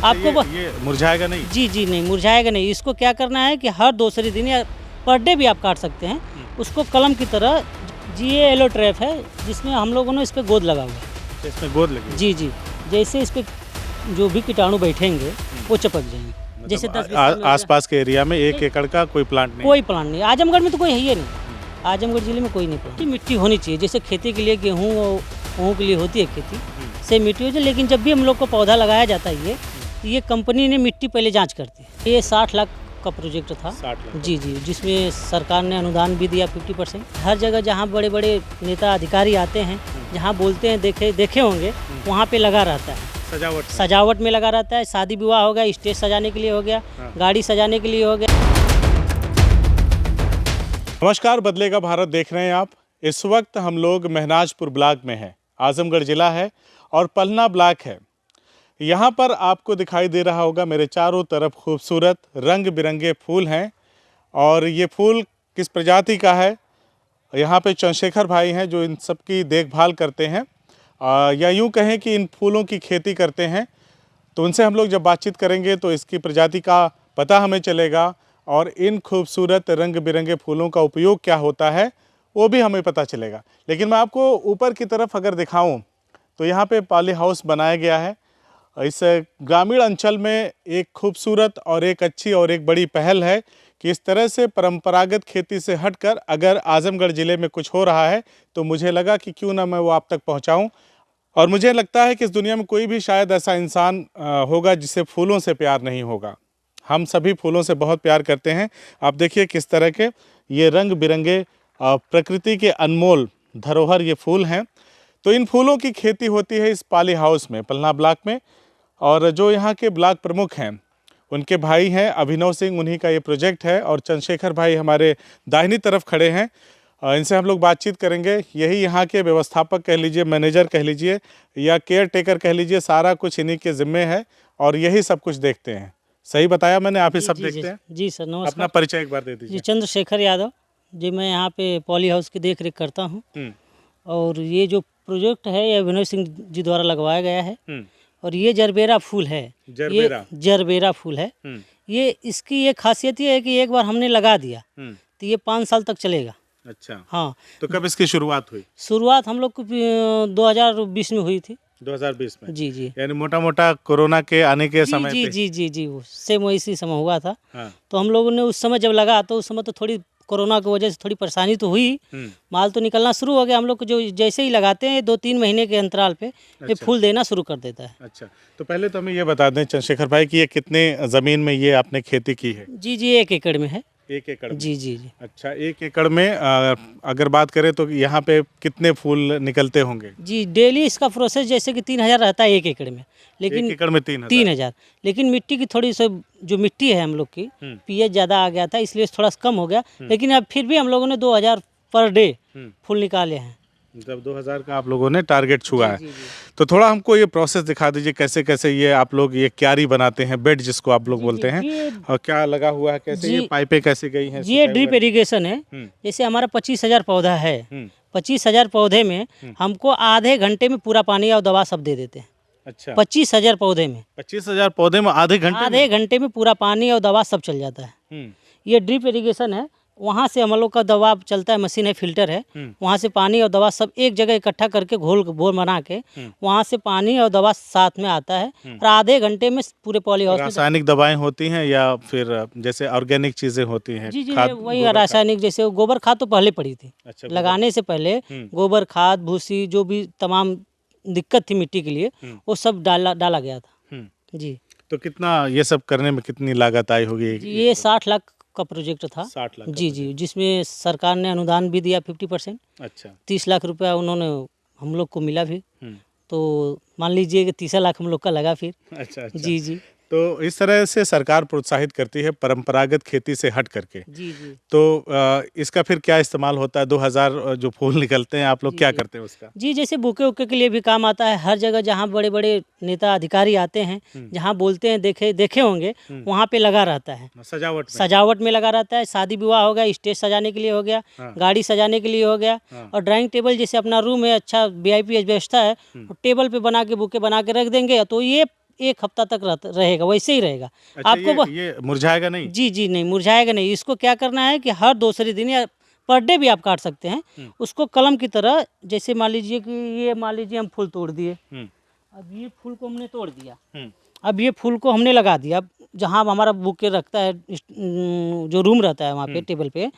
आपको ये मुरझाएगा नहीं? जी जी नहीं, मुरझाएगा नहीं। इसको क्या करना है कि हर दूसरे दिन या पर डे भी आप काट सकते हैं। उसको कलम की तरह ये येलो ट्रैप है जिसमें हम लोगों ने इस पर गोद लगा हुआ है। तो इसमें गोद लगी? जी जी, जैसे इस पर जो भी कीटाणु बैठेंगे वो चिपक जाएंगे। मतलब जैसे 10 आसपास के एरिया में 1 एकड़ का कोई प्लांट नहीं? कोई प्लांट नहीं। आजमगढ़ में तो कोई है ही नहीं। आजमगढ़ जिले में कोई नहीं प्लांट। मिट्टी होनी चाहिए, जैसे खेती के लिए गेहूँ के लिए होती है खेती, से मिट्टी हो जाए। लेकिन जब भी हम लोग को पौधा लगाया जाता है ये कंपनी ने मिट्टी पहले जांच करती है। ये 60 लाख का प्रोजेक्ट था। 60 लाख? जी जी, जिसमें सरकार ने अनुदान भी दिया 50%। हर जगह जहाँ बड़े बड़े नेता अधिकारी आते हैं, जहाँ बोलते हैं देखे होंगे, वहाँ पे लगा रहता है। सजावट में लगा रहता है। शादी विवाह हो गया, स्टेज सजाने के लिए हो गया, गाड़ी सजाने के लिए हो गया। नमस्कार, बदलेगा भारत देख रहे हैं आप। इस वक्त हम लोग महनाजपुर ब्लॉक में हैं। आजमगढ़ ज़िला है और पलना ब्लॉक है। यहाँ पर आपको दिखाई दे रहा होगा मेरे चारों तरफ खूबसूरत रंग बिरंगे फूल हैं। और ये फूल किस प्रजाति का है, यहाँ पे चंद्रशेखर भाई हैं जो इन सब की देखभाल करते हैं, या यूँ कहें कि इन फूलों की खेती करते हैं। तो उनसे हम लोग जब बातचीत करेंगे तो इसकी प्रजाति का पता हमें चलेगा और इन खूबसूरत रंग बिरंगे फूलों का उपयोग क्या होता है वो भी हमें पता चलेगा। लेकिन मैं आपको ऊपर की तरफ अगर दिखाऊं तो यहाँ पे पॉली हाउस बनाया गया है। इस ग्रामीण अंचल में एक खूबसूरत और एक अच्छी और एक बड़ी पहल है कि इस तरह से परंपरागत खेती से हटकर अगर आजमगढ़ ज़िले में कुछ हो रहा है तो मुझे लगा कि क्यों ना मैं वो आप तक पहुँचाऊँ। और मुझे लगता है कि इस दुनिया में कोई भी शायद ऐसा इंसान होगा जिसे फूलों से प्यार नहीं होगा। हम सभी फूलों से बहुत प्यार करते हैं। आप देखिए किस तरह के ये रंग बिरंगे प्रकृति के अनमोल धरोहर ये फूल हैं। तो इन फूलों की खेती होती है इस पॉली हाउस में, पलना ब्लॉक में। और जो यहाँ के ब्लॉक प्रमुख हैं उनके भाई हैं अभिनव सिंह, उन्हीं का ये प्रोजेक्ट है। और चंद्रशेखर भाई हमारे दाहिनी तरफ खड़े हैं। इनसे हम लोग बातचीत करेंगे। यही यहाँ के व्यवस्थापक कह लीजिए, मैनेजर कह लीजिए या केयर टेकर कह लीजिए, सारा कुछ इन्हीं के ज़िम्मे है और यही सब कुछ देखते हैं। सही बताया मैंने? आप ही सब देखते हैं? जी सर, नमस्कार। अपना परिचय एक बार दे दीजिए। जी, चंद्रशेखर यादव जी, मैं यहाँ पे पॉली हाउस की देख रेख करता हूँ। और ये जो प्रोजेक्ट है ये अभिनव सिंह जी द्वारा लगवाया गया है। और ये जरबेरा फूल है। ये जरबेरा फूल है। ये इसकी एक खासियत ये है कि एक बार हमने लगा दिया तो ये 5 साल तक चलेगा। अच्छा, हाँ। तो कब इसकी शुरुआत हुई? शुरुआत हम लोग को 2020 में हुई थी। 2020 में? जी जी, यानी मोटा मोटा कोरोना के आने के समय जी पे? जी जी जी, वो सेम इसी समय हुआ था। हाँ। तो हम लोगों ने उस समय जब लगा तो उस समय तो थोड़ी कोरोना की वजह से थोड़ी परेशानी तो हुई। माल तो निकलना शुरू हो गया। हम लोग को जो जैसे ही लगाते हैं 2-3 महीने के अंतराल पे ये फूल देना शुरू कर देता है। अच्छा, तो पहले तो हमें ये बता दें चंद्रशेखर भाई कि ये कितने ज़मीन में ये आपने खेती की है? जी जी, 1 एकड़ में है। 1 एकड़ में? जी जी जी। अच्छा, 1 एकड़ में अगर बात करें तो यहाँ पे कितने फूल निकलते होंगे? जी, डेली इसका प्रोसेस जैसे कि 3000 रहता है 1 एकड़ में। लेकिन 1 एकड़ में 3000। लेकिन मिट्टी की थोड़ी सी जो मिट्टी है हम लोग की पीएच ज़्यादा आ गया था, इसलिए थोड़ा सा कम हो गया। लेकिन अब फिर भी हम लोगों ने 2000 पर डे फूल निकाले हैं। मतलब 2000 का आप लोगों ने टारगेट छुआ है। जी, जी। तो थोड़ा हमको ये प्रोसेस दिखा दीजिए, कैसे कैसे ये आप लोग ये क्यारी बनाते हैं, बेड जिसको आप लोग बोलते हैं, और क्या लगा हुआ है, कैसे ये पाइपें कैसे गई हैं? ये ड्रिप इरिगेशन है। जैसे हमारा 25,000 पौधा है। 25,000 पौधे में हमको आधे घंटे में पूरा पानी और दवा सब दे देते हैं। अच्छा, 25,000 पौधे में? 25,000 पौधे में आधे घंटे में पूरा पानी और दवा सब चल जाता है। ये ड्रिप इरिगेशन है। वहाँ से हम लोग का दवा चलता है, मशीन है, फिल्टर है। वहाँ से पानी और दवा सब एक जगह इकट्ठा करके घोल बना के वहाँ से पानी और दवा साथ में आता है। और आधे घंटे में पूरे पॉली हाउस में। रासायनिक दवाएं होती हैं या फिर जैसे ऑर्गेनिक चीजें होती हैं? जी जी, वही रासायनिक, जैसे गोबर खाद तो पहले पड़ी थी। अच्छा, लगाने से पहले गोबर खाद, भूसी, जो भी तमाम दिक्कत थी मिट्टी के लिए वो सब डाला गया था। जी। तो कितना ये सब करने में कितनी लागत आई होगी? ये 60 लाख का प्रोजेक्ट था। 60 लाख? जी जी, जिसमें सरकार ने अनुदान भी दिया 50%। अच्छा, 30 लाख रुपया उन्होंने हम लोग को मिला भी। तो मान लीजिए कि 30 लाख हम लोग का लगा फिर। अच्छा। जी जी। तो इस तरह से सरकार प्रोत्साहित करती है परंपरागत खेती से हट करके। जी जी। तो इसका फिर क्या इस्तेमाल होता है? 2000 जो फूल निकलते हैं आप लोग क्या करते हैं उसका? जी, जैसे बुके उके के लिए भी काम आता है। हर जगह जहाँ बड़े बड़े नेता अधिकारी आते हैं, जहाँ बोलते हैं देखे होंगे, वहाँ पे लगा रहता है। सजावट में लगा रहता है। शादी विवाह हो गया, स्टेज सजाने के लिए हो गया, गाड़ी सजाने के लिए हो गया। और ड्राइंग टेबल, जैसे अपना रूम है, अच्छा VIP व्यवस्था है, टेबल पे बना के बुके बना के रख देंगे तो ये 1 हफ्ता तक रहेगा, वैसे ही रहेगा। अच्छा, आपको ये मुरझाएगा नहीं? जी जी नहीं मुरझाएगा नहीं। इसको क्या करना है कि हर दूसरे दिन या पर डे भी आप काट सकते हैं। उसको कलम की तरह, जैसे मान लीजिए कि ये मान लीजिए हम फूल तोड़ दिए, अब ये फूल को हमने तोड़ दिया, अब ये फूल को हमने लगा दिया जहाँ हमारा बुके रखता है, जो रूम रहता है वहाँ पे टेबल पे,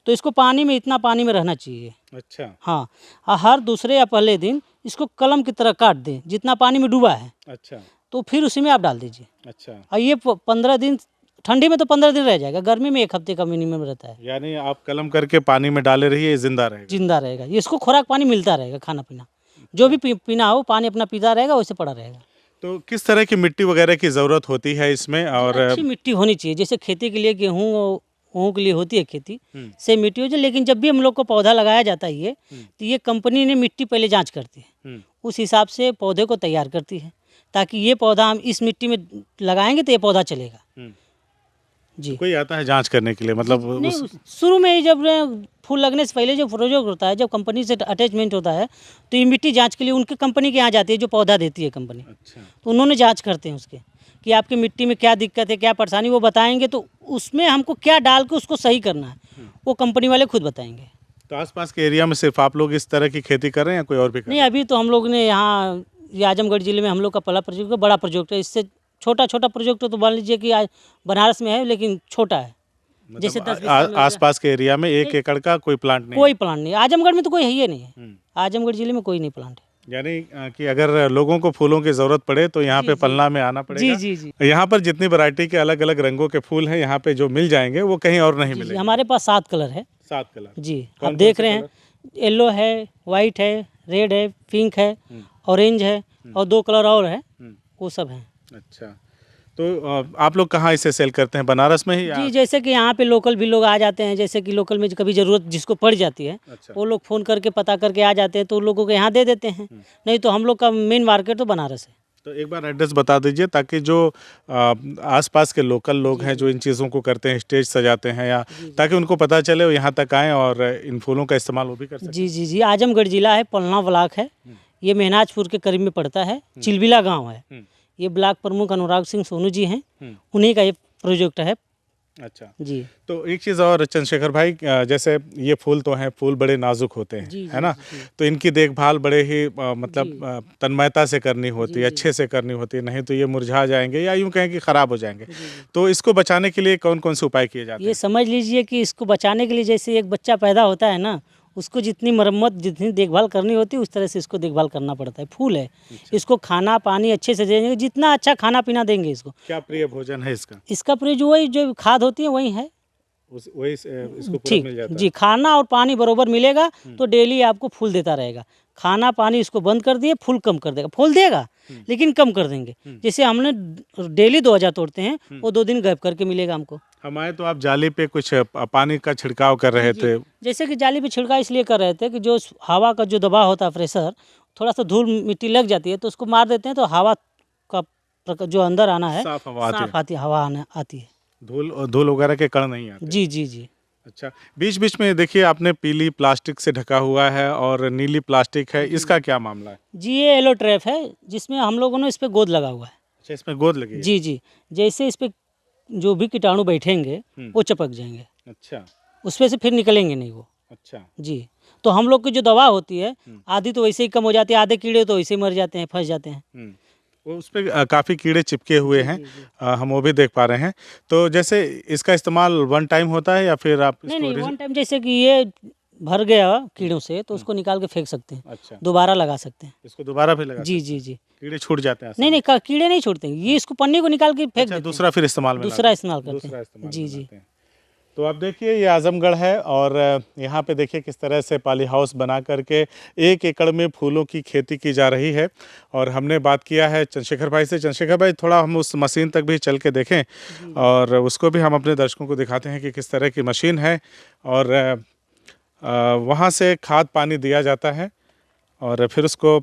तो इसको पानी में, इतना पानी में रहना चाहिए। अच्छा। हाँ, हर दूसरे या पहले दिन इसको कलम की तरह काट दें जितना पानी में डूबा है। अच्छा। तो फिर उसी में आप डाल दीजिए। अच्छा। और ये 15 दिन, ठंडी में तो 15 दिन रह जाएगा, गर्मी में 1 हफ्ते का मिनिमम रहता है। यानी आप कलम करके पानी में डाले रहिए, ये जिंदा रहेगा? जिंदा रहेगा। इसको खुराक पानी मिलता रहेगा, खाना पीना जो भी पीना हो, पानी अपना पीता रहेगा, वैसे पड़ा रहेगा। तो किस तरह की मिट्टी वगैरह की ज़रूरत होती है इसमें? और अच्छी मिट्टी होनी चाहिए, जैसे खेती के लिए गेहूँ के लिए होती है खेती, से मिट्टी हो जाए। लेकिन जब भी हम लोग को पौधा लगाया जाता है ये, तो ये कंपनी ने मिट्टी पहले जांच करती है, उस हिसाब से पौधे को तैयार करती है, ताकि ये पौधा हम इस मिट्टी में लगाएंगे तो ये पौधा चलेगा। जी। कोई आता है जांच करने के लिए, मतलब नहीं, शुरू में ही जब फूल लगने से पहले जो प्रोजेक्ट होता है, जब कंपनी से अटैचमेंट होता है, तो ये मिट्टी जांच के लिए उनके कंपनी के यहाँ जाती है, जो पौधा देती है कंपनी। अच्छा। तो उन्होंने जांच करते हैं उसके कि आपकी मिट्टी में क्या दिक्कत है, क्या परेशानी, वो बताएंगे। तो उसमें हमको क्या डाल के उसको सही करना है, वो कंपनी वाले खुद बताएंगे। तो आसपास के एरिया में सिर्फ आप लोग इस तरह की खेती कर रहे हैं या कोई और भी कर नहीं, रहे हैं? अभी तो हम लोग ने यहाँ ये आजमगढ़ ज़िले में हम लोग का पहला प्रोजेक्ट है, बड़ा प्रोजेक्ट है। इससे छोटा छोटा प्रोजेक्ट तो मान लीजिए कि आज बनारस में है, लेकिन छोटा है। मतलब जैसे 10-20 साल में आसपास के एरिया में 1 एकड़ का कोई प्लांट नहीं? कोई प्लांट नहीं। आजमगढ़ में तो कोई है ही नहीं है, आजमगढ़ ज़िले में कोई नहीं प्लांट है। यानी कि अगर लोगों को फूलों की ज़रूरत पड़े तो यहाँ पे पलना में आना पड़ेगा। जी जी जी। यहाँ पर जितनी वैरायटी के अलग अलग रंगों के फूल हैं, यहाँ पे जो मिल जाएंगे वो कहीं और नहीं जी, मिलेंगे। हमारे पास 7 कलर है। 7 कलर? जी, कौन आप कौन देख से रहे हैं, येलो है, वाइट है, रेड है, पिंक है, ऑरेंज है, और 2 कलर और है, वो सब हैं। अच्छा। तो आप लोग कहाँ इसे सेल करते हैं, बनारस में ही या? जी, जैसे कि यहाँ पे लोकल भी लोग आ जाते हैं, जैसे कि लोकल में कभी ज़रूरत जिसको पड़ जाती है, अच्छा। वो लोग फ़ोन करके पता करके आ जाते हैं, तो उन लोगों को यहाँ दे देते हैं। नहीं तो हम लोग का मेन मार्केट तो बनारस है। तो एक बार एड्रेस बता दीजिए, ताकि जो आसपास के लोकल लोग हैं जो इन चीज़ों को करते हैं, स्टेज सजाते हैं, या ताकि उनको पता चले वो यहाँ तक आएँ और इन फूलों का इस्तेमाल वो भी कर सकें। जी जी जी, आजमगढ़ जिला है, पलना ब्लॉक है, ये मेहनाजपुर के करीब में पड़ता है, चिलबिला गाँव है। ये ब्लॉक प्रमुख अनुराग सिंह सोनू जी हैं, उन्हीं का ये प्रोजेक्ट है। अच्छा जी। तो एक चीज़ और चंद्रशेखर भाई, जैसे ये फूल तो हैं, फूल बड़े नाजुक होते हैं, जी, है ना? तो इनकी देखभाल बड़े ही मतलब तन्मयता से करनी होती है, अच्छे से करनी होती है, नहीं तो ये मुरझा जाएंगे या यूं कहें कि ख़राब हो जाएंगे। तो इसको बचाने के लिए कौन कौन से उपाय किए जाते ये हैं? समझ लीजिए कि इसको बचाने के लिए, जैसे एक बच्चा पैदा होता है ना, उसको जितनी मरम्मत, जितनी देखभाल करनी होती है, उस तरह से इसको देखभाल करना पड़ता है। फूल है, इसको खाना पानी अच्छे से देंगे, जितना अच्छा खाना पीना देंगे इसको। क्या प्रिय भोजन है इसका? इसका प्रयोग वही जो खाद होती है वही है। वही इसको पूरा ठीक मिल जाता जी, खाना और पानी बरोबर मिलेगा तो डेली आपको फूल देता रहेगा। खाना पानी इसको बंद कर दिए, फूल कम कर देगा। फूल देगा लेकिन कम कर देंगे। जैसे हमने डेली 2000 तोड़ते हैं, वो 2 दिन गैप करके मिलेगा हमको। हम आए तो आप जाली पे कुछ पानी का छिड़काव कर रहे थे। जैसे कि जाली पे छिड़काव इसलिए कर रहे थे कि जो हवा का जो दबाव होता है, प्रेशर, थोड़ा सा धूल मिट्टी लग जाती है तो उसको मार देते हैं, तो हवा का जो अंदर आना है, साफ हवा आती है, हवा आती है। धूल वगैरह के कण नहीं आते। जी जी जी। अच्छा, बीच बीच में देखिए आपने पीली प्लास्टिक से ढका हुआ है और नीली प्लास्टिक है, इसका क्या मामला है? जी, ये येलो ट्रैप है, जिसमें हम लोगों ने इस पे गोद लगा हुआ है। अच्छा, इसमें गोद लगी है? जी जी, जैसे इस पे जो भी कीटाणु बैठेंगे वो चिपक जाएंगे, अच्छा। उस पे से फिर निकलेंगे नहीं वो। अच्छा जी, तो हम लोग की जो दवा होती है, आधी तो वैसे ही कम हो जाती है, आधे कीड़े तो वैसे ही मर जाते हैं, फंस जाते हैं। वो उस पर काफ़ी कीड़े चिपके हुए हैं, हम वो भी देख पा रहे हैं। तो जैसे इसका इस्तेमाल वन टाइम होता है या फिर आप नहीं नहीं, वन टाइम, जैसे कि ये भर गया कीड़ों से तो उसको निकाल के फेंक सकते हैं। अच्छा, दोबारा लगा सकते हैं। इसको दोबारा भी लगा? जी जी जी। कीड़े छूट जाते हैं? नहीं नहीं, कीड़े नहीं छोड़ते, ये इसको पन्नी को निकाल के फेंक देते हैं। दूसरा फिर इस्तेमाल में दूसरा इस्तेमाल करते दूसरा हैं। इस्तेमाल जी में जी। लाते हैं। तो आप देखिए ये आजमगढ़ है और यहाँ पे देखिए किस तरह से पॉली हाउस बना करके 1 एकड़ में फूलों की खेती की जा रही है। और हमने बात किया है चंद्रशेखर भाई से। चंद्रशेखर भाई, थोड़ा हम उस मशीन तक भी चल के देखें और उसको भी हम अपने दर्शकों को दिखाते हैं कि किस तरह की मशीन है। और वहाँ से खाद पानी दिया जाता है और फिर उसको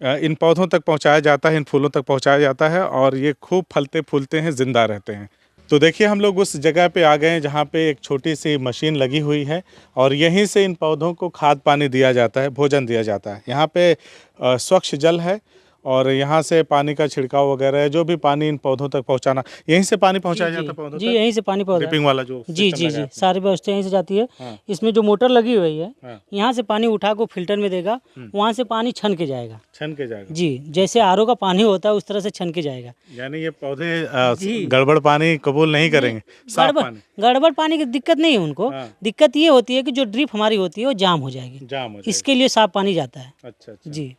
इन पौधों तक पहुँचाया जाता है, इन फूलों तक पहुँचाया जाता है और ये खूब फलते फूलते हैं, ज़िंदा रहते हैं। तो देखिए हम लोग उस जगह पे आ गए हैं जहाँ पे एक छोटी सी मशीन लगी हुई है और यहीं से इन पौधों को खाद पानी दिया जाता है, भोजन दिया जाता है। यहाँ पे स्वच्छ जल है और यहाँ से पानी का छिड़काव वगैरह जो भी पानी इन पौधों तक पहुँचाना, यहीं से पानी पहुँचाया जाता है पौधों जी तक? यहीं से पानी पौधा ड्रिपिंग वाला जो जी सिस्टम जी लगा जी है सारी व्यवस्था यहीं से जाती है। हाँ। इसमें जो मोटर लगी हुई है हाँ। यहाँ से पानी उठा को फिल्टर में देगा, वहाँ से पानी छन के जाएगा। छन के जाएगा जी जैसे आरओ का पानी होता है उस तरह से छन के जाएगा। यानी ये पौधे जी। गड़बड़ पानी कबूल नहीं करेंगे, साफ पानी। गड़बड़ पानी की दिक्कत नहीं है उनको। हाँ। दिक्कत ये होती है कि जो ड्रिप हमारी होती है वो जाम हो जाएगी, जाम हो जाएगा। इसके लिए साफ पानी जाता है। अच्छा अच्छा। जी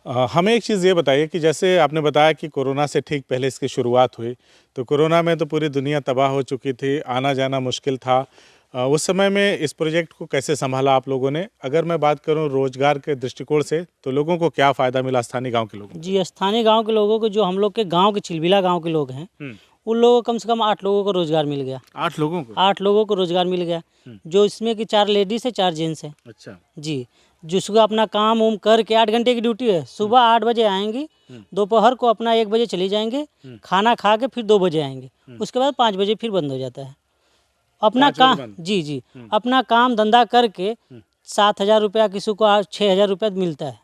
हमें एक चीज़ ये बताइए कि जैसे आपने बताया कि कोरोना से ठीक पहले इसकी शुरुआत हुई, तो कोरोना में तो पूरी दुनिया तबाह हो चुकी थी, आना जाना मुश्किल था। उस समय में इस प्रोजेक्ट को कैसे संभाला आप लोगों ने? अगर मैं बात करूं रोजगार के दृष्टिकोण से, तो लोगों को क्या फ़ायदा मिला स्थानीय गांव के लोगों को? जी स्थानीय गांव के लोगों को, जो हम लोग के गांव के चिलबिला गांव के लोग हैं, उन लोगों को कम से कम 8 लोगों को रोजगार मिल गया। 8 लोगों को? 8 लोगों को रोजगार मिल गया, जो इसमें कि 4 लेडीज़ है 4 जेंट्स हैं। अच्छा। जी जिसको अपना काम उम करके 8 घंटे की ड्यूटी है, सुबह 8 बजे आएंगी, दोपहर को अपना 1 बजे चली जाएंगे, खाना खा के फिर 2 बजे आएंगे, उसके बाद 5 बजे फिर बंद हो जाता है अपना 5 बजे काम। बंद? जी जी अपना काम धंधा करके 7,000 रुपया, किसी को 6,000 रुपया मिलता है।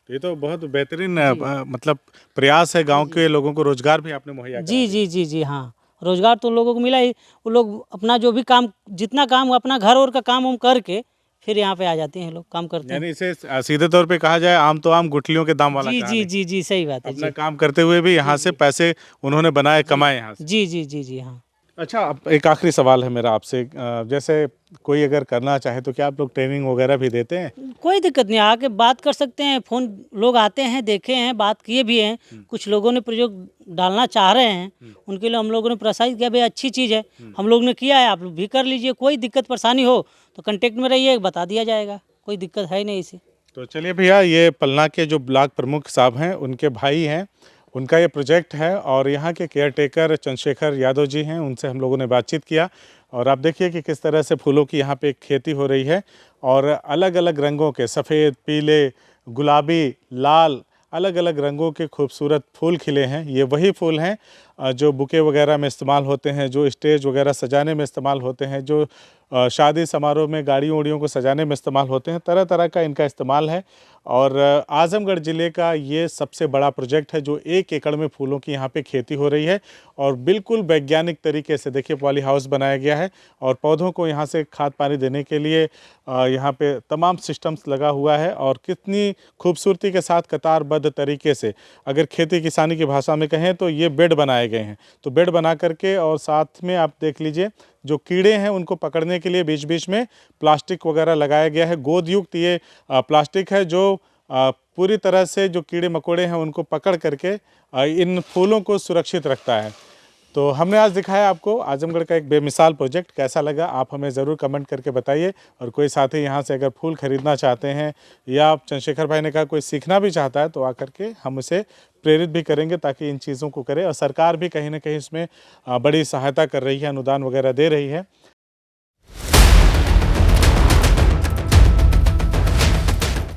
ये तो बहुत बेहतरीन मतलब प्रयास है, गांव के लोगों को रोजगार भी आपने मुहैया जी जी जी जी हाँ रोजगार तो उन लोगों को मिला ही। वो लोग अपना जो भी काम, जितना काम अपना घर और का काम उम करके फिर यहाँ पे आ जाते हैं, लोग काम करते हैं। यानी इसे सीधे तौर पे कहा जाए आम तो आम गुठलियों के दाम वाला जी कहानी। जी जी जी सही बात है। अपना जी काम करते हुए भी यहाँ से पैसे उन्होंने बनाए, कमाए यहाँ से। जी जी जी जी हाँ। अच्छा, अब एक आखिरी सवाल है मेरा आपसे, जैसे कोई अगर करना चाहे तो क्या आप लोग ट्रेनिंग वगैरह भी देते हैं? कोई दिक्कत नहीं, आके बात कर सकते हैं। फ़ोन लोग आते हैं, देखे हैं, बात किए भी हैं। कुछ लोगों ने प्रयोग डालना चाह रहे हैं, उनके लिए हम लोगों ने प्रोत्साहित किया, भाई अच्छी चीज़ है, हम लोग ने किया है, आप लोग भी कर लीजिए। कोई दिक्कत परेशानी हो तो कांटेक्ट में रहिए, बता दिया जाएगा, कोई दिक्कत है नहीं इसे। तो चलिए भैया, ये पलना के जो ब्लॉक प्रमुख साहब हैं, उनके भाई हैं, उनका ये प्रोजेक्ट है और यहाँ के केयरटेकर चंद्रशेखर यादव जी हैं, उनसे हम लोगों ने बातचीत किया। और आप देखिए कि किस तरह से फूलों की यहाँ पे खेती हो रही है और अलग अलग रंगों के, सफ़ेद, पीले, गुलाबी, लाल, अलग अलग रंगों के खूबसूरत फूल खिले हैं। ये वही फूल हैं जो बुके वगैरह में इस्तेमाल होते हैं, जो स्टेज वगैरह सजाने में इस्तेमाल होते हैं, जो शादी समारोह में गाड़ियों उड़ियों को सजाने में इस्तेमाल होते हैं। तरह तरह का इनका इस्तेमाल है और आजमगढ़ ज़िले का ये सबसे बड़ा प्रोजेक्ट है जो 1 एकड़ में फूलों की यहाँ पे खेती हो रही है और बिल्कुल वैज्ञानिक तरीके से देखिए पॉली हाउस बनाया गया है और पौधों को यहाँ से खाद पानी देने के लिए यहाँ पे तमाम सिस्टम्स लगा हुआ है और कितनी खूबसूरती के साथ कतारबद्ध तरीके से, अगर खेती किसानी की भाषा में कहें तो ये बेड बनाए गए हैं। तो बेड बना करके और साथ में आप देख लीजिए जो कीड़े हैं उनको पकड़ने के लिए बीच बीच में प्लास्टिक वगैरह लगाया गया है। गोंद युक्त ये प्लास्टिक है जो पूरी तरह से जो कीड़े मकोड़े हैं उनको पकड़ करके इन फूलों को सुरक्षित रखता है। तो हमने आज दिखाया आपको आजमगढ़ का एक बेमिसाल प्रोजेक्ट, कैसा लगा आप हमें ज़रूर कमेंट करके बताइए। और कोई साथी यहाँ से अगर फूल खरीदना चाहते हैं या चंद्रशेखर भाई ने कहा कोई सीखना भी चाहता है तो आकर के हम उसे प्रेरित भी करेंगे ताकि इन चीज़ों को करे। और सरकार भी कहीं ना कहीं इसमें बड़ी सहायता कर रही है, अनुदान वगैरह दे रही है।